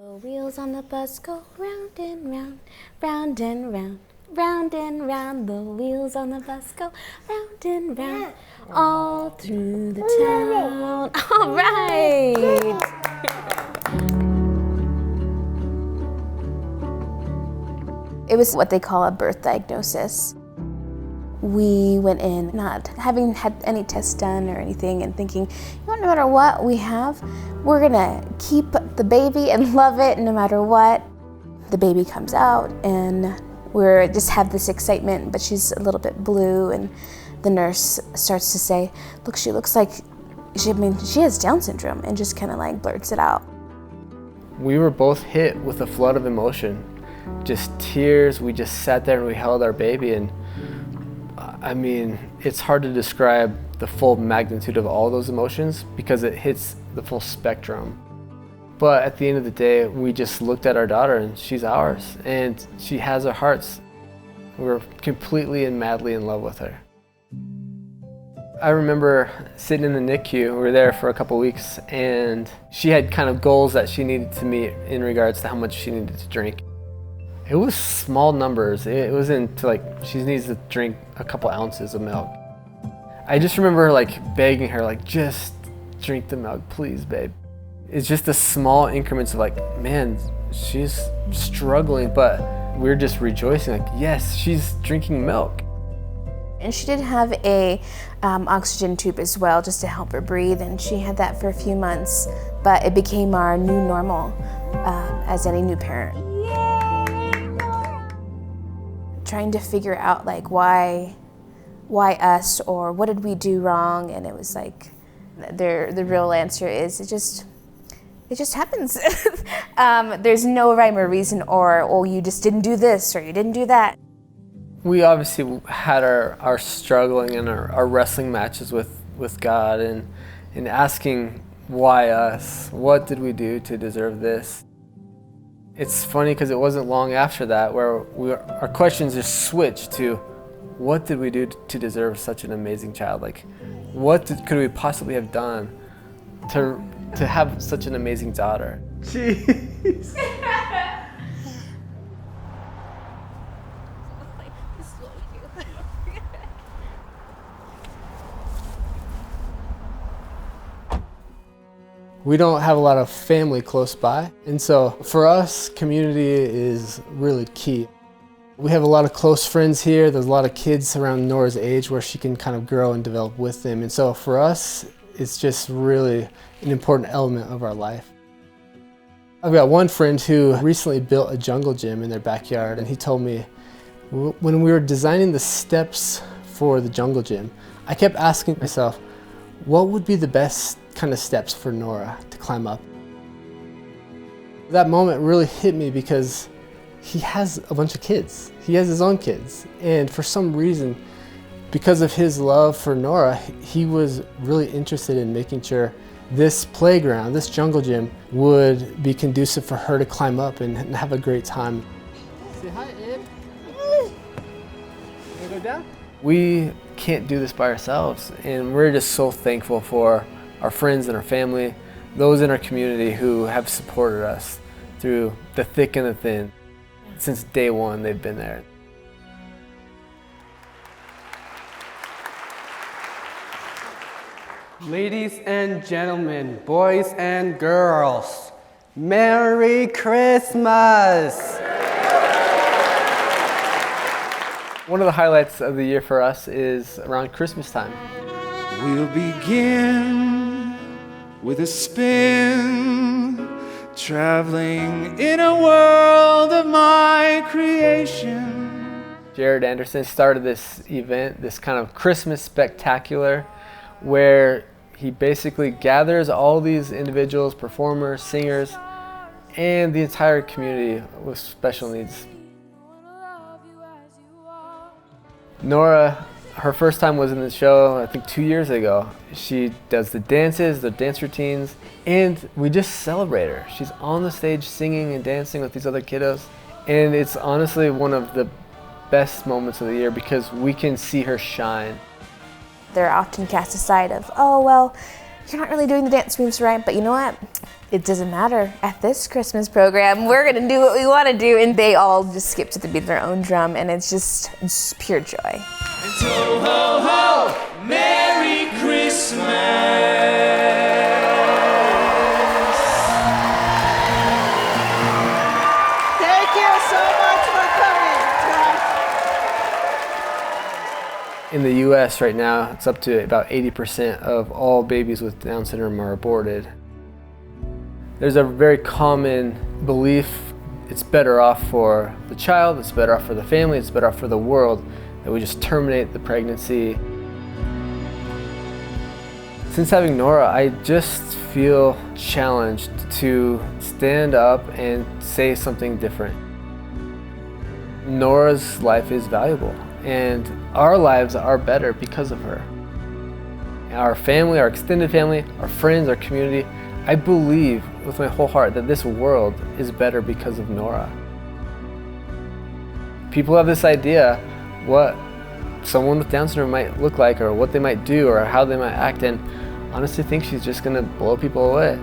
The wheels on the bus go round and round, round and round, round and round. The wheels on the bus go round and round, all through the town. All right. It was what they call a birth diagnosis. We went in not having had any tests done or anything and thinking, no matter what we have, we're gonna keep the baby and love it no matter what. The baby comes out and we just have this excitement, but she's a little bit blue, and the nurse starts to say, look, she looks like, she has Down syndrome, and just kind of like blurts it out. We were both hit with a flood of emotion, just tears. We just sat there and we held our baby, and I mean, it's hard to describe the full magnitude of all those emotions because it hits the full spectrum. But at the end of the day, we just looked at our daughter and she's ours and she has our hearts. We're completely and madly in love with her. I remember sitting in the NICU, we were there for a couple weeks, and she had kind of goals that she needed to meet in regards to how much she needed to drink. It was small numbers. It wasn't to like, she needs to drink a couple ounces of milk. I just remember like begging her, like, just drink the milk, please, babe. It's just the small increments of like, man, she's struggling, but we're just rejoicing, like, yes, she's drinking milk. And she did have a oxygen tube as well, just to help her breathe, and she had that for a few months, but it became our new normal as any new parent. Trying to figure out like why us, or what did we do wrong, and it was like the real answer is it just happens. There's no rhyme or reason, or oh, you just didn't do this or you didn't do that. We obviously had our struggling and our wrestling matches with God and asking why us? What did we do to deserve this? It's funny because it wasn't long after that where our questions just switched to, what did we do to deserve such an amazing child? Like, could we possibly have done to have such an amazing daughter? Jeez. We don't have a lot of family close by, and so for us, community is really key. We have a lot of close friends here. There's a lot of kids around Nora's age where she can kind of grow and develop with them, and so for us, it's just really an important element of our life. I've got one friend who recently built a jungle gym in their backyard, and he told me when we were designing the steps for the jungle gym, I kept asking myself, what would be the best kind of steps for Nora to climb up? That moment really hit me because he has a bunch of kids. He has his own kids. And for some reason, because of his love for Nora, he was really interested in making sure this playground, this jungle gym, would be conducive for her to climb up and have a great time. Say hi, Ed. Wanna go down? We can't do this by ourselves, and we're just so thankful for our friends and our family, those in our community who have supported us through the thick and the thin. Since day one, they've been there. Ladies and gentlemen, boys and girls, Merry Christmas! One of the highlights of the year for us is around Christmas time. We'll begin with a spin, traveling in a world of my creation. Jared Anderson started this event, this kind of Christmas spectacular, where he basically gathers all these individuals, performers, singers, and the entire community with special needs. Nora, her first time was in the show, I think 2 years ago. She does the dances, the dance routines, and we just celebrate her. She's on the stage singing and dancing with these other kiddos. And it's honestly one of the best moments of the year because we can see her shine. They're often cast aside of, oh, well, you're not really doing the dance moves right, but you know what? It doesn't matter. At this Christmas program, we're gonna do what we wanna do. And they all just skip to the beat of their own drum, and it's pure joy. And ho, ho, ho, Merry Christmas. Thank you so much for coming. In the US right now, it's up to about 80% of all babies with Down syndrome are aborted. There's a very common belief it's better off for the child, it's better off for the family, it's better off for the world that we just terminate the pregnancy. Since having Nora, I just feel challenged to stand up and say something different. Nora's life is valuable, and our lives are better because of her. Our family, our extended family, our friends, our community, I believe with my whole heart that this world is better because of Nora. People have this idea what someone with Down syndrome might look like or what they might do or how they might act, and honestly think she's just gonna blow people away.